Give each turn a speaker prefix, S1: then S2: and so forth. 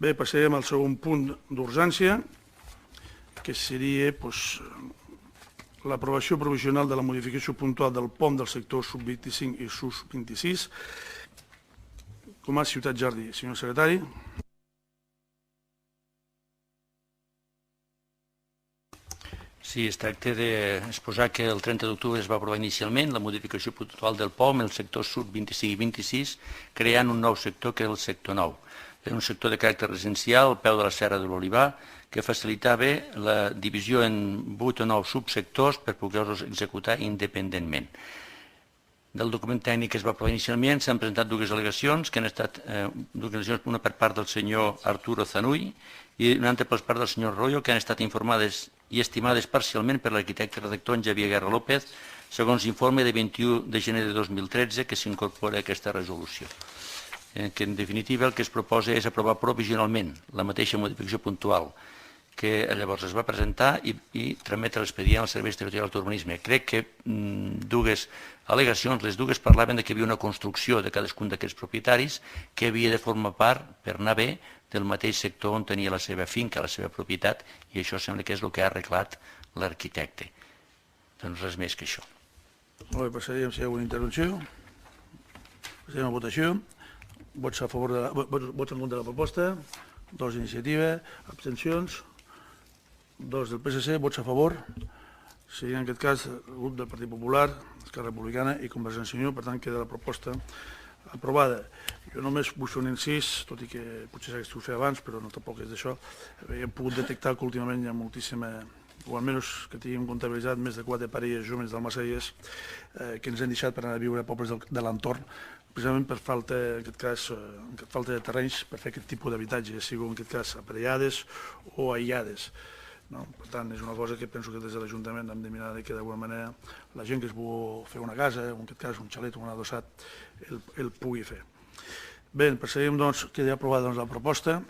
S1: Bé, passarem al segon punt d'urgència, que seria l'aprovació provisional de la modificació puntual del POM del sector sub-25 i sub-26, Comas Ciutat Jardí. Senyor secretari.
S2: Sí, es tracta d'exposar que el 30 d'octubre es va aprovar inicialment la modificació puntual del POM, el sector sub-25 i 26, creant un nou sector que és el sector 9. És un sector de caràcter residencial al peu de la Serra de l'Olivar que facilitava la divisió en 8 o 9 subsectors per poder-los executar independentment. Del document tècnic que es va aprovar inicialment s'han presentat dues al·legacions, que han estat una per part del senyor Arturo Zanuy i una altra per part del senyor Royo, que han estat informades i estimades parcialment per l'arquitecte redactor en Javier Guerra López, segons l'informe de 21 de gener de 2013 que s'incorpora a aquesta resolució. Que en definitiva el que es proposa és aprovar provisionalment la mateixa modificació puntual que llavors es va presentar i trametre l'expedient als serveis territorials d'urbanisme. Crec que dues al·legacions, les dues parlaven que hi havia una construcció de cadascun d'aquests propietaris que havia de formar part, per anar bé, del mateix sector on tenia la seva finca, la seva propietat, i això sembla que és el que ha arreglat l'arquitecte. Doncs res més que això.
S1: Molt bé, passaríem si hi ha alguna intervenció. Passarem a votació. Vots en contra de la proposta, 2 d'iniciativa, abstencions, 2 del PSC, vots a favor. Seria en aquest cas el grup del Partit Popular, Esquerra Republicana i Convergència i Unió, per tant queda la proposta aprovada. Jo només vull fer un incís, tot i que potser s'hagués de fer abans, però no tampoc és d'això. Hem pogut detectar que últimament hi ha moltíssima, o almenys que tinguem comptabilitzat més de 4 parelles jóvens d'almaceies que ens han deixat per anar a viure a pobles de l'entorn, precisament per falta, en aquest cas, falta de terrenys per fer aquest tipus d'habitatge, sigui en aquest cas aparellades o aïllades. Per tant, és una cosa que penso que des de l'Ajuntament hem de mirar que d'alguna manera la gent que es vol fer una casa, o en aquest cas un xalet o un adossat, el pugui fer. Bé, passaríem doncs que ja aprovada la proposta.